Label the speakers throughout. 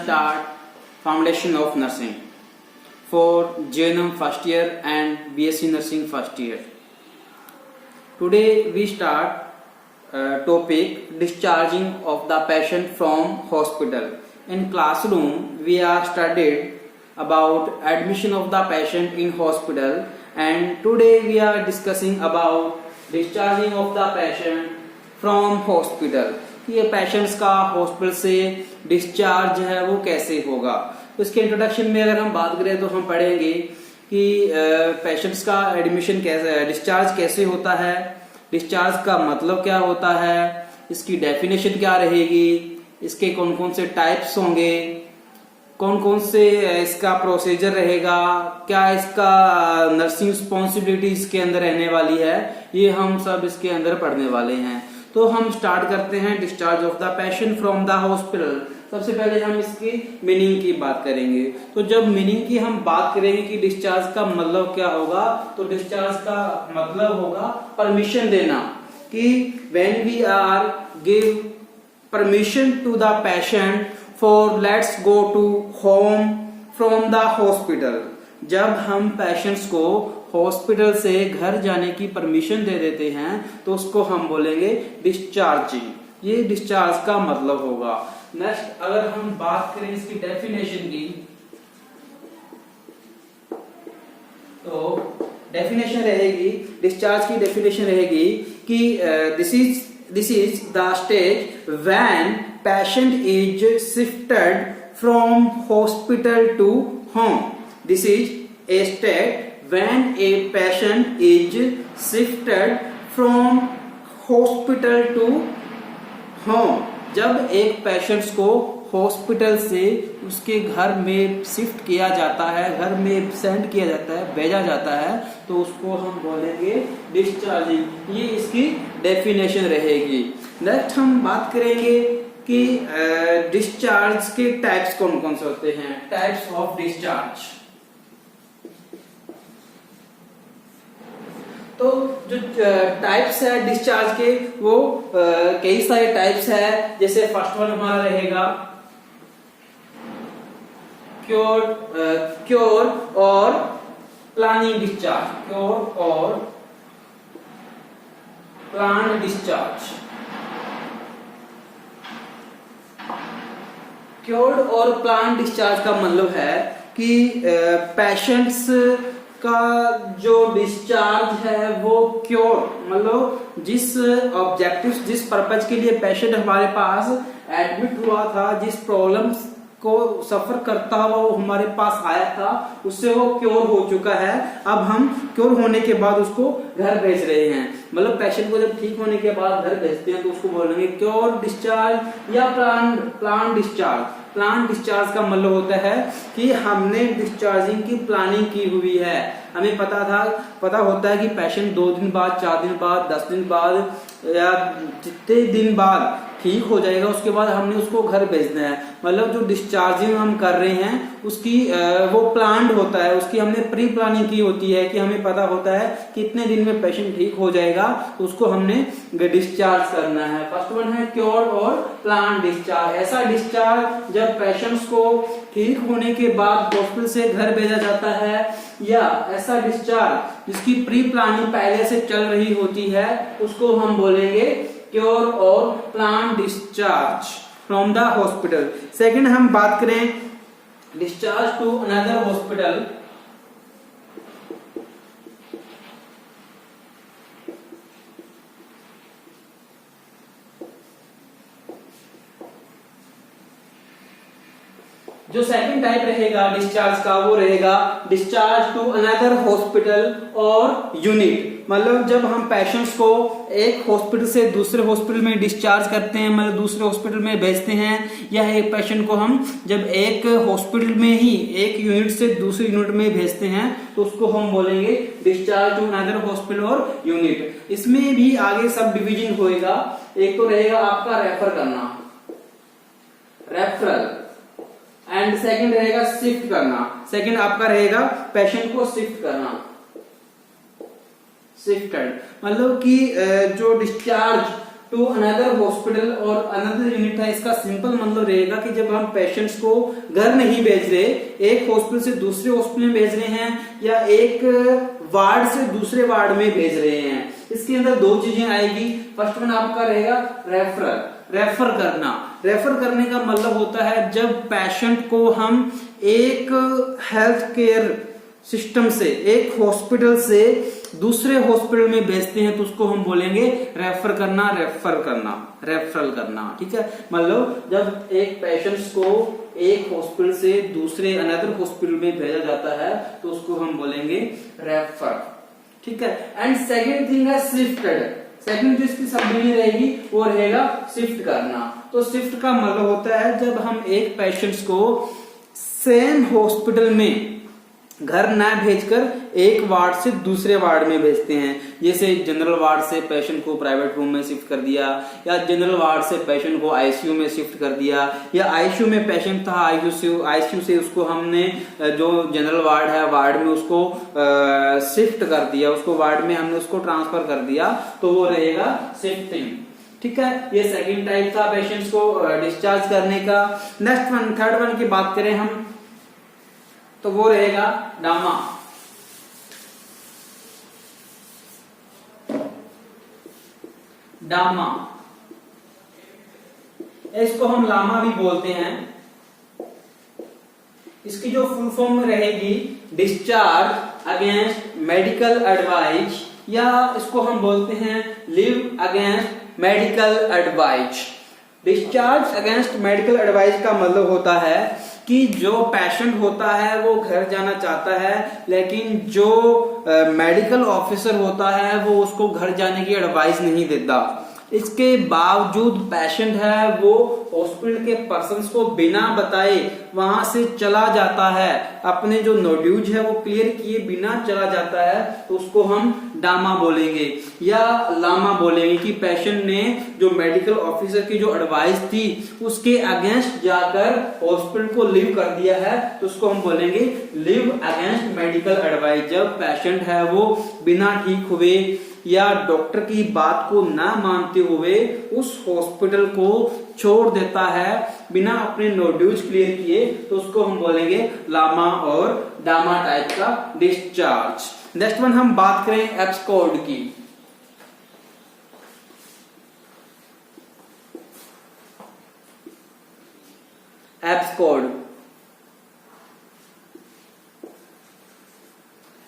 Speaker 1: start Foundation of Nursing for JNM first year and BSc Nursing first year. Today we start topic discharging of the patient from hospital. In classroom we are studied about admission of the patient in hospital, and today we are discussing about discharging of the patient from hospital. ये patients का hospital से discharge है वो कैसे होगा। तो इसके introduction में अगर हम बात करें तो हम पढ़ेंगे कि पेशेंट्स का एडमिशन कैसे, डिस्चार्ज कैसे होता है, डिस्चार्ज का मतलब क्या होता है, इसकी डेफिनेशन क्या रहेगी, इसके कौन कौन से टाइप्स होंगे, कौन कौन से इसका प्रोसीजर रहेगा, क्या इसका नर्सिंग रिस्पॉन्सिबिलिटी इसके अंदर रहने वाली है, ये हम सब इसके अंदर पढ़ने वाले हैं। तो हम स्टार्ट करते हैं discharge of the patient from the hospital. सबसे पहले हम इसकी मीनिंग की बात करेंगे। तो जब मीनिंग की हम बात करेंगे कि डिस्चार्ज का मतलब क्या होगा, तो डिस्चार्ज का मतलब होगा परमिशन देना, कि when we are give permission to the patient for let's go to home from the hospital. जब हम पेशेंट्स को हॉस्पिटल से घर जाने की परमिशन दे देते हैं तो उसको हम बोलेंगे डिस्चार्जिंग। ये डिस्चार्ज का मतलब होगा। नेक्स्ट अगर हम बात करें इसकी डेफिनेशन की, तो डेफिनेशन रहेगी, डिस्चार्ज की डेफिनेशन रहेगी कि this is the stage when patient is shifted from hospital to home. This is a state when a patient is shifted from hospital to home। जब एक पेशेंट्स को हॉस्पिटल से उसके घर में शिफ्ट किया जाता है, घर में सेंड किया जाता है, भेजा जाता है, तो उसको हम बोलेंगे डिस्चार्जिंग। ये इसकी डेफिनेशन रहेगी। नेक्स्ट हम बात करेंगे कि डिस्चार्ज के टाइप्स कौन कौन से होते हैं, टाइप्स ऑफ डिस्चार्ज। तो जो टाइप्स है डिस्चार्ज के वो कई सारे टाइप्स है। जैसे फर्स्ट वन हमारा रहेगा क्योर और प्लानिंग डिस्चार्ज। क्योर और प्लान डिस्चार्ज। क्योर्ड और प्लान डिस्चार्ज का मतलब है कि पेशेंट्स का जो डिस्चार्ज है वो क्योर, मतलब जिस ऑब्जेक्टिव, जिस पर्पज के लिए पेशेंट हमारे पास एडमिट हुआ था, जिस प्रॉब्लम को सफर करता हुआ वो हमारे पास आया था, उससे वो क्योर हो चुका है। अब हम क्योर होने के बाद उसको घर भेज रहे हैं। मतलब पेशेंट को जब ठीक होने के बाद घर भेजते हैं तो उसको बोलेंगे क्योर डिस्चार्ज या प्लान डिस्चार्ज। प्लान डिस्चार्ज का मतलब होता है कि हमने डिस्चार्जिंग की प्लानिंग की हुई है। हमें पता होता है कि पेशेंट 2 दिन बाद, 4 दिन बाद, 10 दिन बाद या जितने दिन बाद ठीक हो जाएगा, उसके बाद हमने उसको घर भेजना है। मतलब जो डिस्चार्जिंग हम कर रहे हैं उसकी वो प्लान्ड होता है, उसकी हमने प्री प्लानिंग की होती है कि हमें पता होता है कि इतने दिन में पेशेंट ठीक हो जाएगा, तो उसको हमने डिस्चार्ज करना है। फर्स्ट वन है क्योर और प्लान डिस्चार्ज। ऐसा डिस्चार्ज जब पेशेंट्स को ठीक होने के बाद हॉस्पिटल से घर भेजा जाता है, या ऐसा डिस्चार्ज जिसकी प्री प्लानिंग पहले से चल रही होती है, उसको हम बोलेंगे क्योर और plan discharge from the hospital. Second हम बात करें डिस्चार्ज टू अनदर हॉस्पिटल। जो सेकंड टाइप रहेगा डिस्चार्ज का वो रहेगा डिस्चार्ज टू अनदर हॉस्पिटल और यूनिट। मतलब जब हम पेशेंट्स को एक हॉस्पिटल से दूसरे हॉस्पिटल में डिस्चार्ज करते हैं, मतलब दूसरे हॉस्पिटल में भेजते हैं, या एक पेशेंट को हम जब एक हॉस्पिटल में ही एक यूनिट से दूसरे यूनिट में भेजते हैं तो उसको हम बोलेंगे डिस्चार्ज टू अनदर हॉस्पिटल और यूनिट। इसमें भी आगे सब डिवीजन होएगा। एक तो रहेगा आपका रेफर करना, रेफरल, एंड सेकंड रहेगा शिफ्ट करना। सेकंड आपका रहेगा पेशेंट को शिफ्ट करना, शिफ्टेड। मतलब कि जो डिस्चार्ज टू अनदर हॉस्पिटल और अनदर यूनिट है, इसका सिंपल मतलब रहेगा कि जब हम पेशेंट्स को घर नहीं भेज रहे, एक हॉस्पिटल से दूसरे हॉस्पिटल में भेज रहे हैं या एक वार्ड से दूसरे वार्ड में भेज रहे हैं, इसके अंदर दो चीजें आएगी। फर्स्ट वन आपका रहेगा रेफरल, रेफर करना। रेफर करने का मतलब होता है जब पेशेंट को हम एक हेल्थ केयर सिस्टम से, एक हॉस्पिटल से दूसरे हॉस्पिटल में भेजते हैं तो उसको हम बोलेंगे रेफर करना, रेफर करना, रेफरल करना। ठीक है, मतलब जब एक पेशेंट्स को एक हॉस्पिटल से दूसरे अनदर हॉस्पिटल में भेजा जाता है तो उसको हम बोलेंगे रेफर। ठीक है, एंड सेकेंड थिंग है शिफ्टेड। सेकंड जो इसकी शब्द में रहेगी वो रहेगा शिफ्ट करना। तो शिफ्ट का मतलब होता है जब हम एक पेशेंट्स को सेम हॉस्पिटल में घर न भेजकर एक वार्ड से दूसरे वार्ड में भेजते हैं, जैसे जनरल वार्ड से पेशेंट को प्राइवेट रूम में शिफ्ट कर दिया, या जनरल वार्ड से पेशेंट को आईसीयू में शिफ्ट कर दिया, या आईसीयू में पेशेंट था, आईसीयू से उसको हमने जो जनरल वार्ड है वार्ड में उसको शिफ्ट कर दिया, उसको वार्ड में हमने उसको ट्रांसफर कर दिया, तो वो रहेगा शिफ्टिंग। ठीक है, ये सेकंड टाइप था पेशेंट्स को डिस्चार्ज करने का। नेक्स्ट वन, थर्ड वन की बात करें हम तो वो रहेगा डामा। डामा, इसको हम लामा भी बोलते हैं। इसकी जो फुल फॉर्म रहेगी डिस्चार्ज अगेंस्ट मेडिकल एडवाइस, या इसको हम बोलते हैं live against medical advice. Discharge against medical advice का मतलब होता है कि जो पेशेंट होता है वो घर जाना चाहता है, लेकिन जो मेडिकल ऑफिसर होता है वो उसको घर जाने की एडवाइस नहीं देता। इसके बावजूद पेशेंट है वो हॉस्पिटल के पर्सन्स को बिना बताए वहां से चला जाता है, अपने जो नोड्यूज है वो क्लियर किए बिना चला जाता है, तो उसको हम डामा बोलेंगे या लामा बोलेंगे कि पेशेंट ने जो मेडिकल ऑफिसर की जो एडवाइस थी उसके अगेंस्ट जाकर हॉस्पिटल को लीव कर दिया है, तो उसको हम बोलेंगे लिव अगेंस्ट मेडिकल एडवाइस। जब पेशेंट है वो बिना ठीक हुए या डॉक्टर की बात को ना मानते हुए उस हॉस्पिटल को छोड़ देता है बिना अपने नोड्यूज क्लियर किए, तो उसको हम बोलेंगे लामा और डामा टाइप का डिस्चार्ज। नेक्स्ट वन हम बात करें एब्सकॉर्ड की। एब्सकॉर्ड,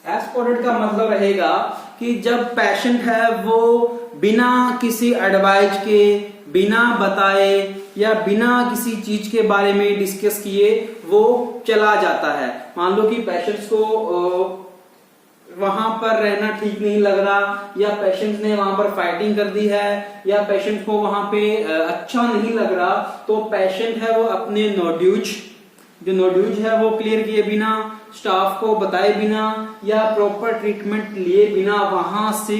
Speaker 1: एब्सकॉर्डेड का मतलब रहेगा कि जब पेशेंट है वो बिना किसी एडवाइस के, बिना बताए या बिना किसी चीज के बारे में डिस्कस किए वो चला जाता है। मान लो कि पेशेंट्स को वहां पर रहना ठीक नहीं लग रहा, या पेशेंट ने वहां पर फाइटिंग कर दी है, या पेशेंट को वहां पे अच्छा नहीं लग रहा, तो पेशेंट है वो अपने नोड्यूज, जो नोड्यूज है वो क्लियर किए बिना, स्टाफ को बताए बिना या प्रॉपर ट्रीटमेंट लिए बिना वहां से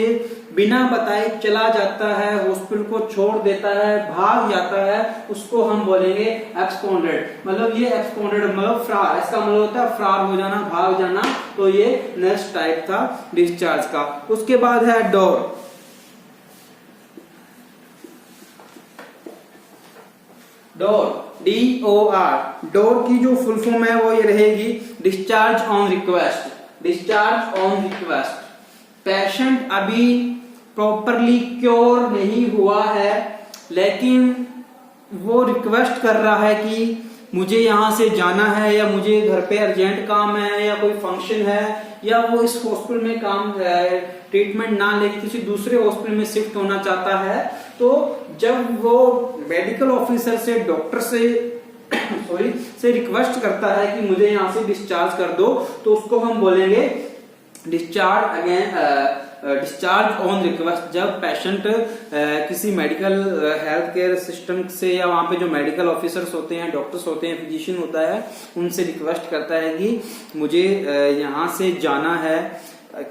Speaker 1: बिना बताए चला जाता है, हॉस्पिटल को छोड़ देता है, भाग जाता है, उसको हम बोलेंगे एब्सकॉन्डेड। मतलब ये एब्सकॉन्डेड मतलब फरार, इसका मतलब होता है फरार हो जाना, भाग जाना। तो ये नेक्स्ट टाइप था डिस्चार्ज का। उसके बाद है डोर। डोर, DOR, डोर की जो फुल फॉर्म है वो ये रहेगी discharge on request. Discharge on request, patient अभी प्रॉपरली क्योर नहीं हुआ है लेकिन वो रिक्वेस्ट कर रहा है कि मुझे यहाँ से जाना है, या मुझे घर पे अर्जेंट काम है, या कोई फंक्शन है, या वो इस हॉस्पिटल में काम ट्रीटमेंट ना लेके किसी दूसरे हॉस्पिटल में शिफ्ट होना चाहता है। तो जब वो मेडिकल ऑफिसर से, डॉक्टर से रिक्वेस्ट करता है कि मुझे यहाँ से डिस्चार्ज कर दो, तो उसको हम बोलेंगे डिस्चार्ज ऑन रिक्वेस्ट। जब पेशेंट किसी मेडिकल हेल्थ केयर सिस्टम से या वहां पे जो मेडिकल ऑफिसर्स होते हैं, डॉक्टर्स होते हैं, फिजिशियन होता है, उनसे रिक्वेस्ट करता है कि मुझे यहाँ से जाना है,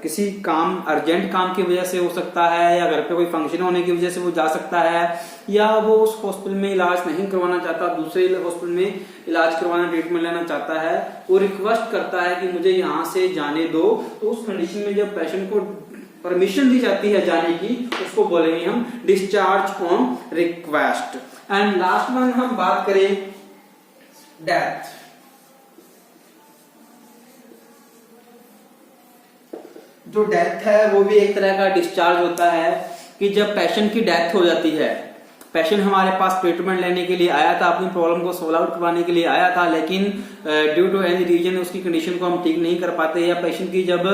Speaker 1: किसी काम, अर्जेंट काम की वजह से हो सकता है, या घर पे कोई फंक्शन होने की वजह से वो जा सकता है, या वो उस हॉस्पिटल में इलाज नहीं करवाना चाहता, दूसरे हॉस्पिटल में इलाज करवाना, ट्रीटमेंट लेना चाहता है, वो रिक्वेस्ट करता है कि मुझे यहाँ से जाने दो। तो उस कंडीशन में जब पेशेंट को परमिशन दी जाती है जाने की, उसको बोलेंगे हम discharge on request. And last one हम बात करें डेथ। जो डेथ है वो भी एक तरह का डिस्चार्ज होता है कि जब पेशेंट की डेथ हो जाती है, पेशेंट हमारे पास ट्रीटमेंट लेने के लिए आया था, अपनी प्रॉब्लम को सॉल्व आउट करवाने के लिए आया था, लेकिन ड्यू टू एनी रीजन उसकी कंडीशन को हम ठीक नहीं कर पाते, या पेशेंट की जब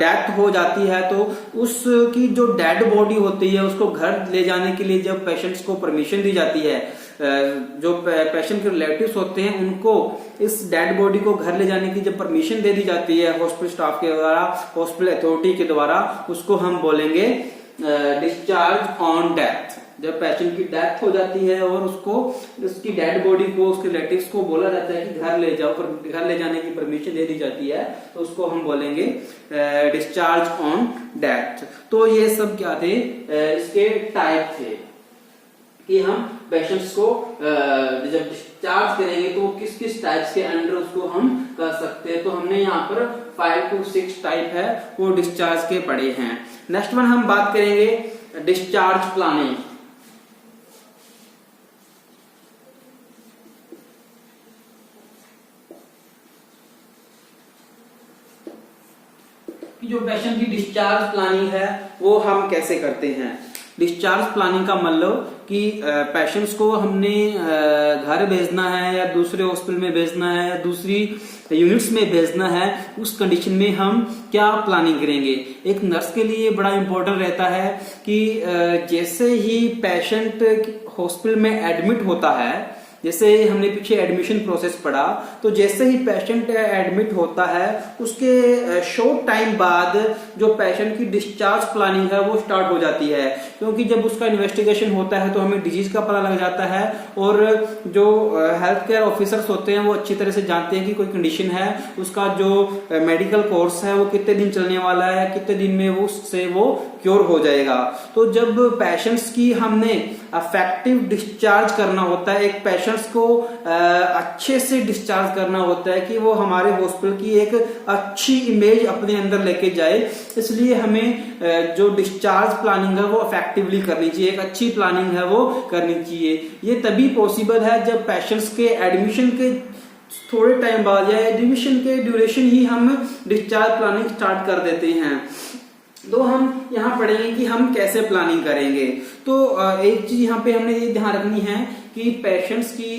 Speaker 1: डेथ हो जाती है तो उसकी जो डेड बॉडी होती है उसको घर ले जाने के लिए जब पेशेंट्स को परमिशन दी जाती है, जो पेशेंट के रिलेटिव्स होते हैं उनको इस डेड बॉडी को घर ले जाने की जब परमिशन दे दी जाती है हॉस्पिटल स्टाफ के द्वारा, हॉस्पिटल अथॉरिटी के द्वारा, उसको हम बोलेंगे डिस्चार्ज ऑन डेथ। जब पेशेंट की डेथ हो जाती है और उसको उसकी डेड बॉडी को उसके रिलेटिव्स को बोला जाता है कि घर ले जाओ, पर घर ले जाने की परमिशन दे दी जाती है, तो उसको हम बोलेंगे डिस्चार्ज ऑन डेथ। तो ये सब क्या थे, इसके टाइप थे कि हम पेशेंट्स को जब डिस्चार्ज करेंगे तो किस किस टाइप्स के अंडर उसको हम कर सकते हैं। तो हमने यहाँ पर 5 to 6 टाइप है वो डिस्चार्ज के पढ़े हैं। नेक्स्ट वन हम बात करेंगे डिस्चार्ज प्लानिंग। कि जो पेशेंट की डिस्चार्ज प्लानिंग है वो हम कैसे करते हैं। डिस्चार्ज प्लानिंग का मतलब कि पेशेंट्स को हमने घर भेजना है या दूसरे हॉस्पिटल में भेजना है या दूसरी यूनिट्स में भेजना है, उस कंडीशन में हम क्या प्लानिंग करेंगे। एक नर्स के लिए बड़ा इंपॉर्टेंट रहता है कि जैसे ही पेशेंट हॉस्पिटल में एडमिट होता है, जैसे हमने पीछे एडमिशन प्रोसेस पढ़ा, तो जैसे ही पेशेंट एडमिट होता है उसके शॉर्ट टाइम बाद जो पेशेंट की डिस्चार्ज प्लानिंग है वो स्टार्ट हो जाती है, क्योंकि जब उसका इन्वेस्टिगेशन होता है तो हमें डिजीज का पता लग जाता है और जो हेल्थ केयर ऑफिसर्स होते हैं वो अच्छी तरह से जानते हैं कि कोई कंडीशन है, उसका जो मेडिकल कोर्स है वो कितने दिन चलने वाला है, कितने दिन में वो उससे वो क्योर हो जाएगा। तो जब पेशेंट्स की हमने अफेक्टिव डिस्चार्ज करना होता है, एक पेशेंट्स को अच्छे से डिस्चार्ज करना होता है कि वो हमारे हॉस्पिटल की एक अच्छी इमेज अपने अंदर लेके जाए, इसलिए हमें जो डिस्चार्ज प्लानिंग है वो इफेक्टिवली करनी चाहिए, एक अच्छी प्लानिंग है वो करनी चाहिए। ये तभी पॉसिबल है जब पेशेंट्स के एडमिशन के थोड़े टाइम बाद या एडमिशन के ड्यूरेशन ही हम डिस्चार्ज प्लानिंग स्टार्ट कर देते हैं। तो हम यहाँ पढ़ेंगे कि हम कैसे प्लानिंग करेंगे। तो एक चीज यहाँ पे हमने ये ध्यान रखनी है कि पेशेंट्स की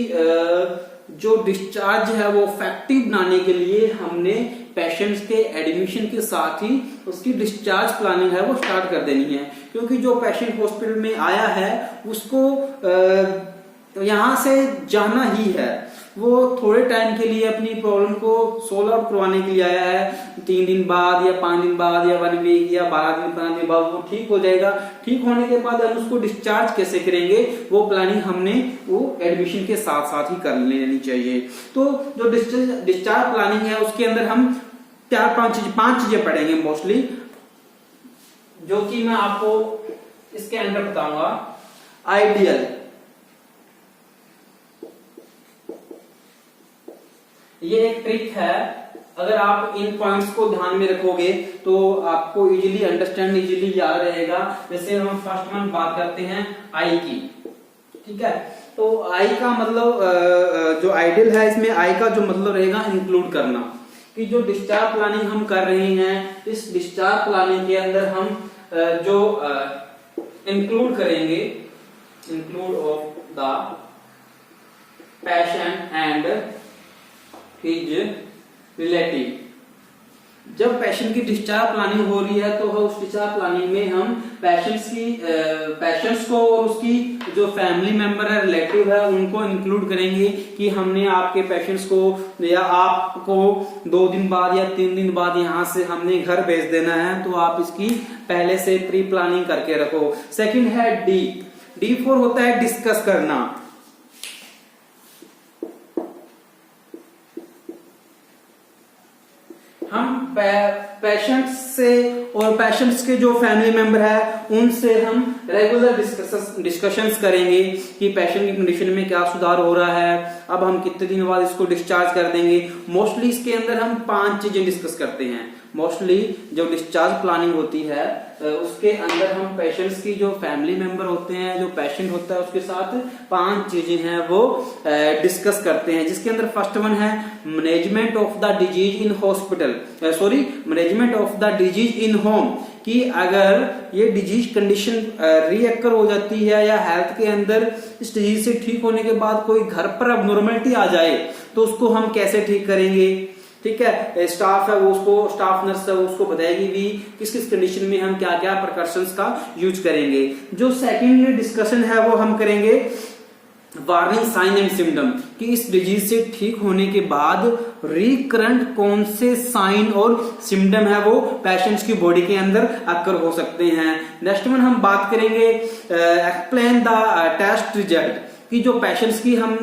Speaker 1: जो डिस्चार्ज है वो इफेक्टिव बनाने के लिए हमने पेशेंट्स के एडमिशन के साथ ही उसकी डिस्चार्ज प्लानिंग है वो स्टार्ट कर देनी है, क्योंकि जो पेशेंट हॉस्पिटल में आया है उसको यहाँ से जाना ही है, वो थोड़े टाइम के लिए अपनी प्रॉब्लम को सोल्व आउट करवाने के लिए आया है। 3 दिन बाद या 5 दिन बाद या 1 वीक या 12 दिन 15 दिन बाद वो ठीक हो जाएगा। ठीक होने के बाद हम उसको डिस्चार्ज कैसे करेंगे वो प्लानिंग हमने वो एडमिशन के साथ साथ ही कर लेनी चाहिए। तो जो डिस्चार्ज प्लानिंग है उसके अंदर हम 5 चीजें पढ़ेंगे मोस्टली, जो कि मैं आपको इसके अंदर बताऊंगा। आइडियल, ये एक ट्रिक है, अगर आप इन पॉइंट्स को ध्यान में रखोगे तो आपको इजीली अंडरस्टैंड, इजीली याद रहेगा। जैसे हम फर्स्ट में बात करते हैं आई की, ठीक है। तो आई का मतलब जो आइडियल है इसमें आई का जो मतलब रहेगा इंक्लूड करना, कि जो डिस्चार्ज प्लानिंग हम कर रहे हैं इस डिस्चार्ज प्लानिंग के अंदर हम जो इंक्लूड करेंगे, include of the patient and his relative. जब पेशेंट की डिस्चार्ज प्लानिंग हो रही है तो उस डिस्चार्ज प्लानिंग में हम पेशेंट्स को और उसकी जो फैमिली मेंबर है, रिलेटिव है, उनको इंक्लूड करेंगे कि हमने आपके पेशेंट्स को या आपको 2 दिन बाद या 3 दिन बाद यहाँ से हमने घर भेज देना है, तो आप इसकी पहले से प्री प्लानिंग करके रखो। सेकंड है डी फॉर होता है डिस्कस करना। हम पेशेंट से और पेशेंट्स के जो फैमिली मेंबर है उनसे हम रेगुलर डिस्कशंस करेंगे कि पेशेंट की कंडीशन में क्या सुधार हो रहा है, अब हम कितने दिन बाद इसको डिस्चार्ज कर देंगे। मोस्टली इसके अंदर हम 5 चीजें डिस्कस करते हैं। मोस्टली जो डिस्चार्ज प्लानिंग होती है उसके अंदर हम पेशेंट्स की जो फैमिली मेंबर होते हैं, जो पेशेंट होता है उसके साथ 5 चीजें हैं वो डिस्कस करते हैं, जिसके अंदर फर्स्ट वन है management of the disease in hospital, management of the disease in home, कि अगर ये डिजीज कंडीशन रीअकर हो जाती है या हेल्थ के अंदर इस डिजीज से ठीक होने के बाद कोई घर पर अबनॉर्मलिटी आ जाए तो उसको हम कैसे ठीक करेंगे। ठीक है, स्टाफ है वो उसको, स्टाफ नर्स है उसको बताएगी भी किस किस कंडीशन में हम क्या क्या प्रिकॉशंस का यूज करेंगे। जो सेकेंडली डिस्कशन है वो हम करेंगे वार्निंग साइन एंड सिम्टम, कि इस डिजीज से ठीक होने के बाद रिकरेंट कौन से साइन और सिम्टम है वो पेशेंट्स की बॉडी के अंदर अक्कर हो सकते हैं। नेक्स्ट में हम बात करेंगे एक्सप्लेन द टेस्ट रिजल्ट, कि जो पेशेंट्स की हम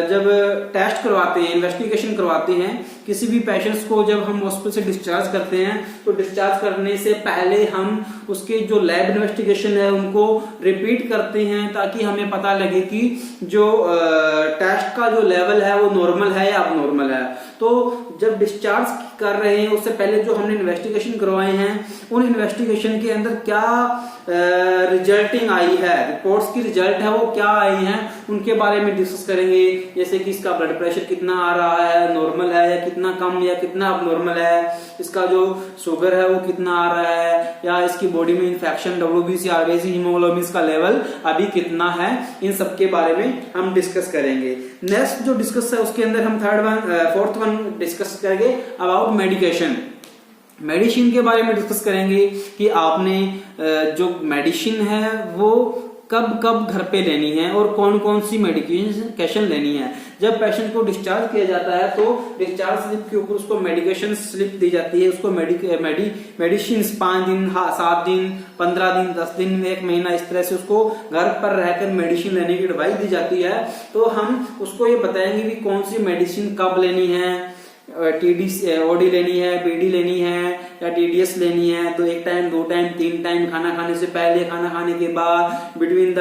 Speaker 1: जब टेस्ट करवाते हैं, इन्वेस्टिगेशन करवाते हैं, किसी भी पेशेंट्स को जब हम हॉस्पिटल से डिस्चार्ज करते हैं तो डिस्चार्ज करने से पहले हम उसके जो लैब इन्वेस्टिगेशन है उनको रिपीट करते हैं, ताकि हमें पता लगे कि जो टेस्ट का जो लेवल है वो नॉर्मल है या अब है। तो जब डिस्चार्ज कर रहे हैं उससे पहले जो हमने इन्वेस्टिगेशन करवाए हैं उन इन्वेस्टिगेशन के अंदर क्या रिजल्टिंग आई है, रिपोर्ट्स की रिजल्ट है वो क्या आई हैं, उनके बारे में डिस्कस करेंगे। जैसे कि इसका ब्लड प्रेशर कितना आ रहा है, नॉर्मल है या कितना कम या कितना अब नॉर्मल है, इसका जो शुगर है वो कितना आ रहा है, या इसकी बॉडी में इन्फेक्शन, WBC, RBC, हीमोग्लोबिन का लेवल अभी कितना है, इन सब के बारे में हम डिस्कस करेंगे। नेक्स्ट जो डिस्कस है उसके अंदर हम फोर्थ वन डिस्कस करेंगे अबाउट मेडिकेशन, मेडिसिन के बारे में डिस्कस करेंगे कि आपने जो मेडिसिन है वो कब कब घर पे लेनी है और कौन कौन सी मेडिकेशन लेनी है। जब पेशेंट को डिस्चार्ज किया जाता है तो डिस्चार्ज स्लिप के ऊपर उसको मेडिकेशन स्लिप दी जाती है, उसको मेडिसिन 5 दिन, 7 दिन, 15 दिन, 10 दिन, 1 महीना, इस तरह से उसको घर पर रहकर मेडिसिन लेने की एडवाइस दी जाती है। तो हम उसको ये बताएंगे कि कौन सी मेडिसिन कब लेनी है, OD लेनी है, BD लेनी है या TDS लेनी है, तो 1 टाइम, 2 टाइम, 3 टाइम, खाना खाने से पहले, खाना खाने के बाद, बिटवीन द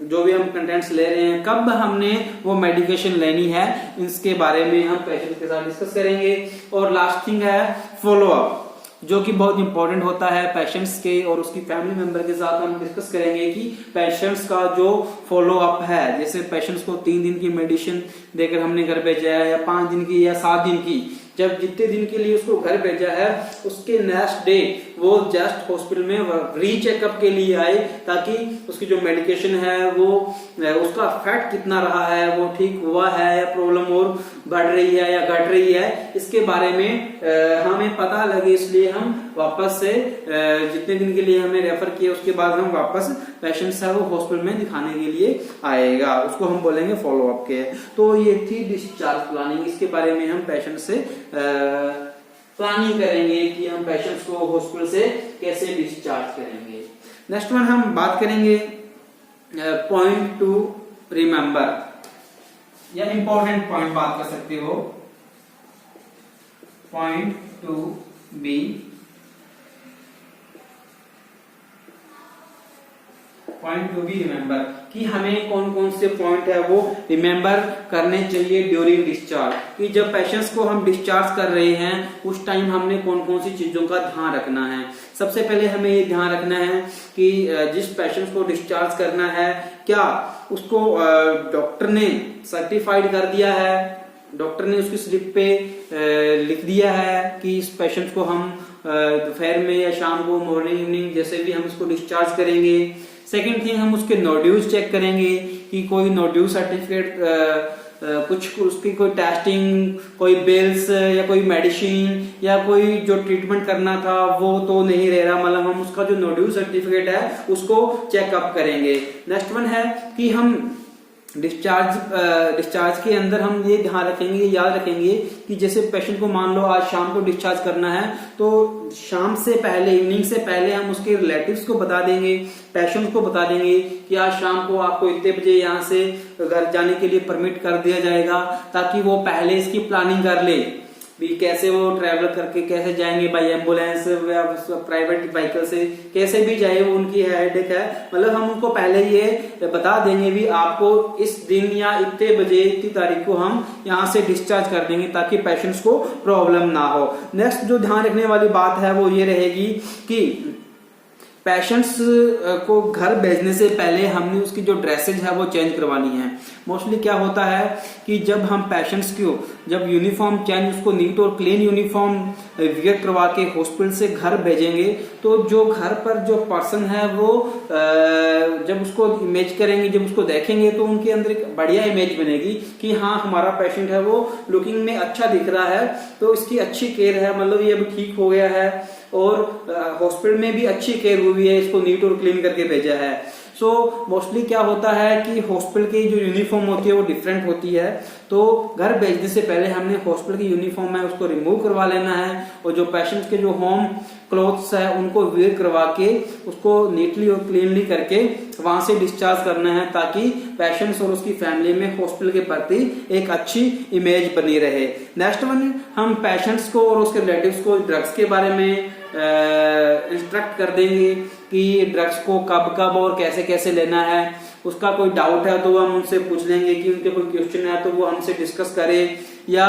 Speaker 1: जो भी हम कंटेंट्स ले रहे हैं, कब हमने वो मेडिकेशन लेनी है, इसके बारे में हम पेशेंट के साथ डिस्कस करेंगे। और लास्ट थिंग है फॉलो अप, जो कि बहुत इंपॉर्टेंट होता है पेशेंट्स के और उसकी फैमिली मेंबर के साथ हम डिस्कस करेंगे कि पेशेंट्स का जो फॉलो अप है, जैसे पेशेंट्स को 3 दिन की मेडिसिन देकर हमने घर भेजा है या 5 दिन की या 7 दिन की, जब जितने दिन के लिए उसको घर भेजा है उसके नेक्स्ट डे वो जस्ट हॉस्पिटल में रीचेकअप के लिए आए, ताकि उसकी जो मेडिकेशन है वो उसका इफेक्ट कितना रहा है, वो ठीक हुआ है या प्रॉब्लम और बढ़ रही है या घट रही है, इसके बारे में हमें पता लगे। इसलिए हम वापस से जितने दिन के लिए हमें रेफर किया उसके बाद हम वापस पेशेंट है वो हॉस्पिटल में दिखाने के लिए आएगा, उसको हम बोलेंगे फॉलो अप के। तो ये थी डिस्चार्ज प्लानिंग, इसके बारे में हम पेशेंट से प्लानिंग करेंगे कि हम पेशेंट्स को हॉस्पिटल से कैसे डिस्चार्ज करेंगे। नेक्स्ट वन हम बात करेंगे पॉइंट टू रिमेंबर, या इंपॉर्टेंट पॉइंट बात कर सकते हो, पॉइंट टू बी रिमेंबर, कि हमें कौन कौन से पॉइंट है वो रिमेंबर करने चाहिए ड्यूरिंग डिस्चार्ज, कि जब पेशेंट्स को हम डिस्चार्ज कर रहे हैं उस टाइम हमने कौन कौन सी चीजों का ध्यान रखना है। सबसे पहले हमें ये ध्यान रखना है कि जिस पेशेंट्स को डिस्चार्ज करना है क्या उसको डॉक्टर ने सर्टिफाइड कर दिया है, डॉक्टर ने उसकी स्लिप पे लिख दिया है कि इस पेशेंट को हम दोपहर में या शाम को, मॉर्निंग, इवनिंग, जैसे भी हम इसको डिस्चार्ज करेंगे। सेकेंड थिंग हम उसके नोड्यूल्स चेक करेंगे कि कोई नोड्यूल सर्टिफिकेट, कुछ उसकी कोई टेस्टिंग, कोई बिल्स या कोई मेडिसिन या कोई जो ट्रीटमेंट करना था वो तो नहीं रह रहा, मतलब हम उसका जो नोड्यूल सर्टिफिकेट है उसको चेकअप करेंगे। नेक्स्ट वन है कि हम डिस्चार्ज के अंदर हम ये ध्यान रखेंगे, याद रखेंगे कि जैसे पेशेंट को मान लो आज शाम को डिस्चार्ज करना है तो शाम से पहले, इवनिंग से पहले हम उसके रिलेटिव्स को बता देंगे, पेशेंट को बता देंगे कि आज शाम को आपको इतने बजे यहाँ से घर जाने के लिए परमिट कर दिया जाएगा, ताकि वो पहले इसकी प्लानिंग कर ले भी कैसे वो ट्रैवल करके कैसे जाएंगे, बाई एम्बुलेंस या प्राइवेट व्हीकल से कैसे भी जाए, वो उनकी हेडेक है। मतलब हम उनको पहले ये बता देंगे भी आपको इस दिन या इतने बजे इतनी तारीख को हम यहाँ से डिस्चार्ज कर देंगे, ताकि पेशेंट्स को प्रॉब्लम ना हो। नेक्स्ट जो ध्यान रखने वाली बात है वो ये रहेगी कि पेशेंट्स को घर भेजने से पहले हमने उसकी जो ड्रेसेज है वो चेंज करवानी है। मोस्टली क्या होता है कि जब हम पेशेंट्स को जब यूनिफॉर्म चेंज, उसको नीट और क्लीन यूनिफॉर्म वियर करवा के हॉस्पिटल से घर भेजेंगे, तो जो घर पर जो पर्सन है वो जब उसको इमेज करेंगे, जब उसको देखेंगे, तो उनके अंदर एक बढ़िया इमेज बनेगी कि हाँ हमारा पेशेंट है वो लुकिंग में अच्छा दिख रहा है, तो इसकी अच्छी केयर है, मतलब ये अभी ठीक हो गया है और हॉस्पिटल में भी अच्छी केयर हुई है, इसको नीट और क्लीन करके भेजा है। सो मोस्टली क्या होता है कि हॉस्पिटल की जो यूनिफॉर्म होती है वो डिफरेंट होती है, तो घर भेजने से पहले हमने हॉस्पिटल की यूनिफॉर्म है उसको रिमूव करवा लेना है, और जो पेशेंट्स के जो होम क्लोथ्स है उनको वेयर करवा के उसको नीटली और क्लीनली करके वहां से डिस्चार्ज करना है, ताकि पेशेंट्स और उसकी फैमिली में हॉस्पिटल के प्रति एक अच्छी इमेज बनी रहे। नेक्स्ट वन, हम पेशेंट्स को और उसके रिलेटिव्स को ड्रग्स के बारे में इंस्ट्रक्ट कर देंगे कि ड्रग्स को कब कब और कैसे कैसे लेना है। उसका कोई डाउट है तो हम उनसे पूछ लेंगे, कि उनके कोई क्वेश्चन है तो वो हमसे डिस्कस करें, या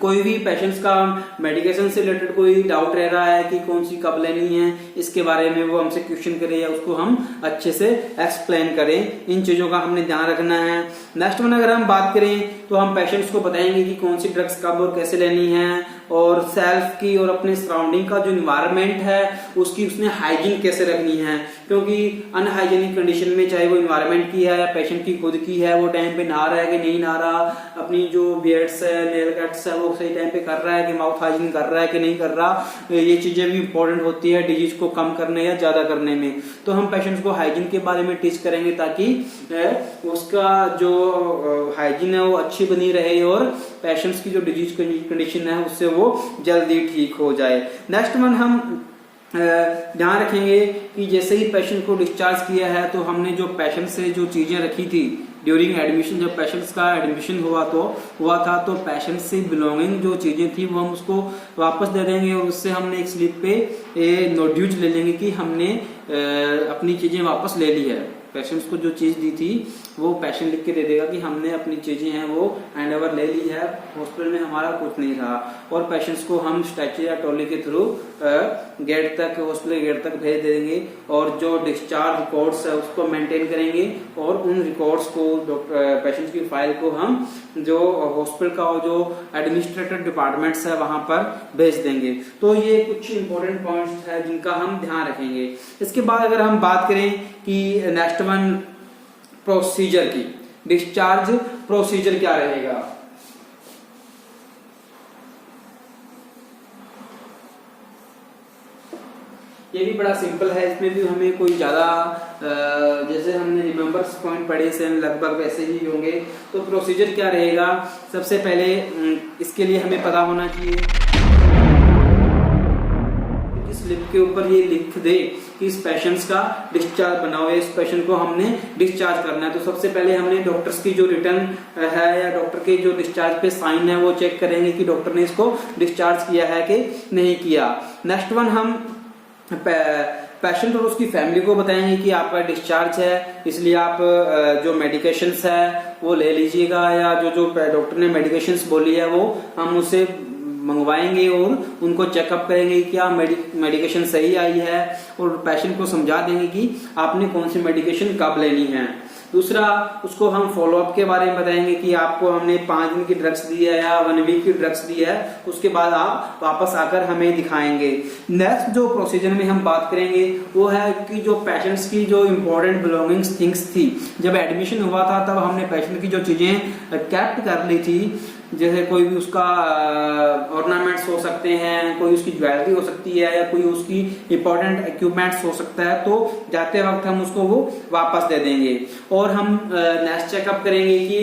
Speaker 1: कोई भी पेशेंट्स का मेडिकेशन से रिलेटेड कोई डाउट रह रहा है कि कौन सी कब लेनी है, इसके बारे में वो हमसे क्वेश्चन करें या उसको हम अच्छे से एक्सप्लेन करें। इन चीजों का हमने ध्यान रखना है। नेक्स्ट वन, अगर हम बात करें तो हम पेशेंट्स को बताएंगे कि कौन सी ड्रग्स कब और कैसे लेनी है, और सेल्फ की और अपने सराउंडिंग का जो इन्वायरमेंट है उसकी उसने हाइजीन कैसे रखनी है, क्योंकि अनहाइजीनिक कंडीशन में, चाहे वो इन्वायरमेंट की है या पेशेंट की खुद की है, वो टाइम पे नहा रहा है कि नहीं नहा रहा, अपनी जो बियर्ड्स है, नेल कट्स है, वो सही टाइम पे कर रहा है कि माउथ हाइजीन कर रहा है कि नहीं कर रहा, ये चीजें भी इंपॉर्टेंट होती है डिजीज को कम करने या ज्यादा करने में। तो हम पेशेंट्स को हाइजीन के बारे में टीच करेंगे, ताकि उसका जो हाइजीन है वो अच्छी बनी रहे और पेशेंट्स की जो डिजीज कंडीशन है उससे वो जल्दी ठीक हो जाए। नेक्स्ट वन, हम ध्यान रखेंगे कि जैसे ही पेशेंट को डिस्चार्ज किया है तो हमने जो पेशेंट से जो चीजें रखी थी ड्यूरिंग एडमिशन, जब पेशेंट्स का एडमिशन हुआ था तो पेशेंट से बिलोंगिंग जो चीजें थी वो हम उसको वापस दे देंगे, और उससे हमने एक स्लिप पे नोट्यूज ले लेंगे कि हमने अपनी चीजें वापस ले ली है। पेशेंट्स को जो चीज दी थी वो पेशेंट लिख के दे देगा कि हमने अपनी चीजें हैं वो हैंड ओवर ले ली है, हॉस्पिटल में हमारा कुछ नहीं रहा, और पेशेंट्स को हम स्ट्रेचर या ट्रॉली के थ्रू गेट तक, हॉस्पिटल गेट तक भेज देंगे, और जो डिस्चार्ज रिकॉर्ड्स है उसको मेंटेन करेंगे, और उन रिकॉर्ड्स को पेशेंट की फाइल को हम जो हॉस्पिटल का जो एडमिनिस्ट्रेटिव डिपार्टमेंट्स है वहां पर भेज देंगे। तो ये कुछ इंपॉर्टेंट पॉइंट्स है जिनका हम ध्यान रखेंगे। इसके बाद अगर हम बात करें कि नेक्स्ट वन प्रोसीजर की, डिस्चार्ज प्रोसीजर क्या रहेगा। ये भी बड़ा सिंपल है, इसमें भी हमें कोई ज्यादा जैसे हमने रिमेंबर्स पॉइंट पढ़े से लगभग वैसे ही होंगे। तो प्रोसीजर क्या रहेगा, सबसे पहले इसके लिए हमें पता होना चाहिए, स्लिप के ऊपर ये लिख दे कि इस पेशेंट्स का डिस्चार्ज बनाओ, इस पेशेंट को हमने डिस्चार्ज करना है। तो सबसे पहले हमने डॉक्टर्स की जो रिटर्न है या डॉक्टर के जो डिस्चार्ज पे साइन है वो चेक करेंगे कि डॉक्टर ने इसको डिस्चार्ज किया है कि नहीं किया। नेक्स्ट वन, हम पेशेंट और उसकी फैमिली को बताएंगे कि आपका डिस्चार्ज है, इसलिए आप जो मेडिकेशंस है वो ले लीजिएगा, या जो डॉक्टर ने मेडिकेशंस बोली है वो हम उसे मंगवाएंगे और उनको चेकअप करेंगे क्या मेडिकेशन सही आई है, और पेशेंट को समझा देंगे कि आपने कौन सी मेडिकेशन कब लेनी है। दूसरा, उसको हम फॉलोअप के बारे में बताएंगे कि आपको हमने 5 दिन की ड्रग्स दी है या 1 वीक की ड्रग्स दी है, उसके बाद आप वापस आकर हमें दिखाएंगे। नेक्स्ट जो प्रोसीजर में हम बात करेंगे वो है कि जो पेशेंट्स की जो इम्पोर्टेंट बिलोंगिंग्स थिंग्स थी, जब एडमिशन हुआ था तब हमने पेशेंट की जो चीजें कैप्ट कर ली थी, जैसे कोई भी उसका ऑर्नामेंट्स हो सकते हैं, कोई उसकी ज्वेलरी हो सकती है, या कोई उसकी इंपॉर्टेंट इक्विपमेंट्स हो सकता है, तो जाते वक्त हम उसको वो वापस दे देंगे। और हम नेक्स्ट चेकअप करेंगे कि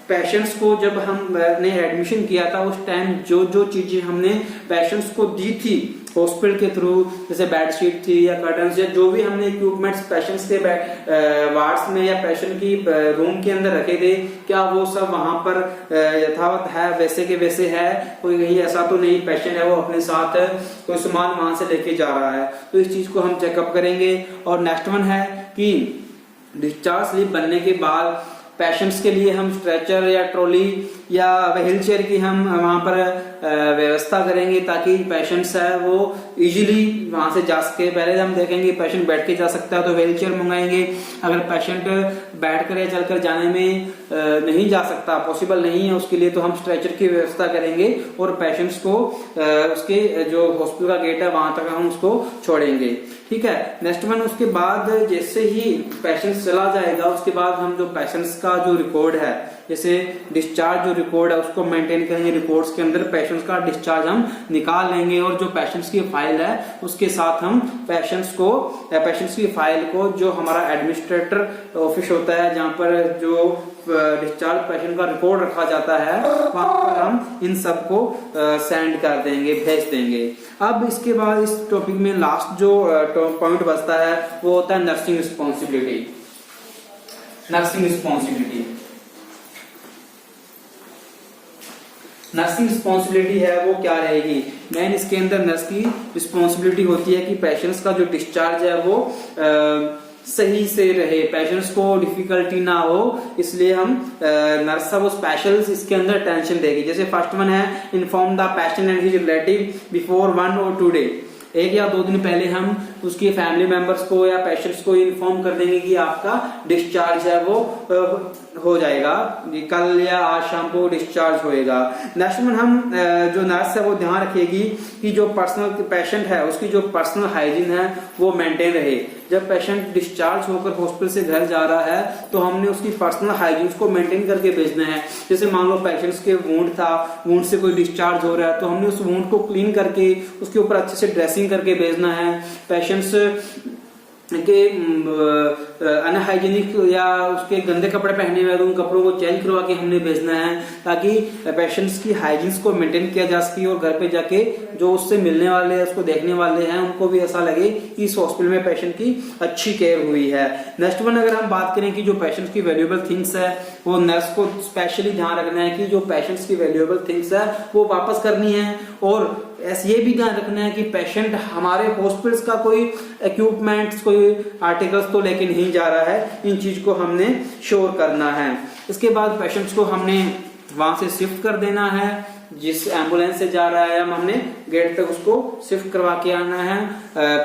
Speaker 1: पेशेंट्स को जब हमने एडमिशन किया था उस टाइम जो जो चीजें हमने पेशेंट्स को दी थी हॉस्पिटल के थ्रू, जैसे बेडशीट थी या कर्टन्स या जो भी हमने इक्विपमेंट्स पेशेंट्स के वार्ड्स में या पेशेंट की रूम के अंदर रखे थे, क्या वो सब वहां पर यथावत है, वैसे के वैसे है, कोई कहीं ऐसा तो नहीं पेशेंट है वो अपने साथ कोई सामान वहां से लेके जा रहा है, तो इस चीज को हम चेकअप करेंगे। और नेक्स्ट वन है कि डिस्चार्ज स्लिप बनने के बाद पेशेंट्स के लिए हम स्ट्रेचर या ट्रॉली या व्हील चेयर की हम वहां पर व्यवस्था करेंगे ताकि पेशेंट्स है वो इजीली वहां से जा सके। पहले हम देखेंगे पेशेंट बैठ के जा सकता है तो व्हील चेयर मंगाएंगे, अगर पेशेंट बैठ कर या चलकर जाने में नहीं जा सकता, पॉसिबल नहीं है उसके लिए, तो हम स्ट्रेचर की व्यवस्था करेंगे और पेशेंट्स को उसके जो हॉस्पिटल का गेट है वहां तक हम उसको छोड़ेंगे। ठीक है, नेक्स्ट वन, उसके बाद जैसे ही पेशेंट चला जाएगा उसके बाद हम जो पेशेंट्स का जो रिकॉर्ड है, जैसे डिस्चार्ज जो रिकॉर्ड है उसको मेंटेन करेंगे। रिकॉर्ड्स के अंदर पेशेंट्स का डिस्चार्ज हम निकाल लेंगे और जो पेशेंट्स की फाइल है उसके साथ हम पेशेंट्स की फाइल को, जो हमारा एडमिनिस्ट्रेटर ऑफिस होता है जहां पर जो डिस्चार्ज पेशेंट का रिकॉर्ड रखा जाता है, वहां पर हम इन सबको सेंड कर देंगे, भेज देंगे। अब इसके बाद इस टॉपिक में लास्ट जो पॉइंट बचता है वो होता है नर्सिंग रिस्पॉन्सिबिलिटी। नर्सिंग रिस्पॉन्सिबिलिटी है वो क्या रहेगी? मेन इसके अंदर नर्स की रिस्पॉन्सिबिलिटी होती है कि पेशेंट्स का जो डिस्चार्ज है वो सही से रहे, पेशेंट्स को डिफिकल्टी ना हो, इसलिए हम नर्स वो स्पेशल इसके अंदर टेंशन देगी। जैसे फर्स्ट वन है inform the patient and his relative before 1 or 2 days, 1 या 2 दिन पहले हम उसके फैमिली मेंबर्स को या पेशेंट्स को इन्फॉर्म कर देंगे कि आपका डिस्चार्ज है वो हो जाएगा, कल या आज शाम को डिस्चार्ज होएगा। नेक्स्ट में हम जो नर्स है वो ध्यान रखेगी कि जो पर्सनल पेशेंट है उसकी जो पर्सनल हाइजीन है वो मेंटेन रहे। जब पेशेंट डिस्चार्ज होकर हॉस्पिटल से घर जा रहा है तो हमने उसकी पर्सनल हाइजीन को मेंटेन करके भेजना है। जैसे मान लो पेशेंट्स के वुंड था, वुंड से कोई डिस्चार्ज हो रहा है तो हमने उस वुंड को क्लीन करके उसके ऊपर अच्छे से ड्रेसिंग करके भेजना है। पेशेंट्स के अनहाइजीनिक या उसके गंदे कपड़े पहने हुए तो उन कपड़ों को चेंज करवा के हमने भेजना है ताकि पेशेंट्स की हाइजीन्स को मेंटेन किया जा सके और घर पे जाके जो उससे मिलने वाले हैं, उसको देखने वाले हैं, उनको भी ऐसा लगे कि इस हॉस्पिटल में पेशेंट की अच्छी केयर हुई है। नेक्स्ट वन, अगर हम बात करें कि जो पेशेंट्स की वैल्यूएबल थिंग्स है वो नर्स को स्पेशली ध्यान रखना है कि जो पेशेंट्स की वैल्यूएबल थिंग्स है वो वापस करनी है, और ये भी ध्यान रखना है कि पेशेंट हमारे हॉस्पिटल्स का कोई इक्विपमेंट्स, कोई आर्टिकल्स तो लेके नहीं जा रहा है, इन चीज को हमने श्योर करना है। इसके बाद पेशेंट्स को हमने वहां से शिफ्ट कर देना है, जिस एम्बुलेंस से जा रहा है हमने गेट तक उसको शिफ्ट करवा के आना है।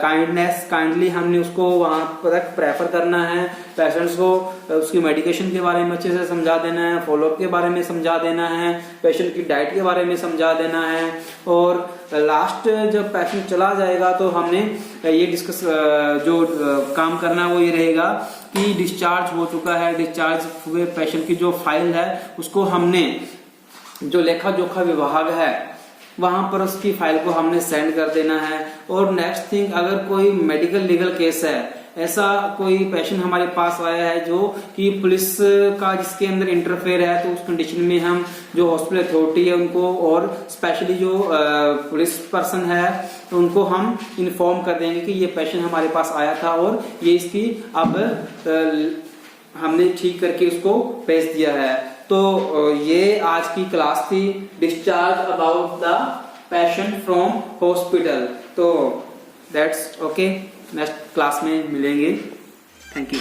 Speaker 1: काइंडली हमने उसको वहां तक प्रेफर करना है। पेशेंट्स को उसकी मेडिकेशन के बारे में अच्छे से समझा देना है, फॉलोअप के बारे में समझा देना है, पेशेंट की डाइट के बारे में समझा देना है। और लास्ट जब पेशेंट चला जाएगा तो हमने ये डिस्कस जो काम करना है वो ये रहेगा कि डिस्चार्ज हो चुका है, डिस्चार्ज हुए पेशेंट की जो फाइल है उसको हमने जो लेखा जोखा विभाग है वहां पर उसकी फाइल को हमने सेंड कर देना है। और नेक्स्ट थिंग, अगर कोई मेडिकल लीगल केस है, ऐसा कोई पेशेंट हमारे पास आया है जो कि पुलिस का जिसके अंदर इंटरफेयर है, तो उस कंडीशन में हम जो हॉस्पिटल अथॉरिटी है उनको और स्पेशली जो पुलिस पर्सन है तो उनको हम इन्फॉर्म कर देंगे कि ये पेशेंट हमारे पास आया था और ये इसकी अब हमने ठीक करके उसको भेज दिया है। तो ये आज की क्लास थी, discharge about the patient from hospital. तो दैट्स ओके, नेक्स्ट क्लास में मिलेंगे। Thank you.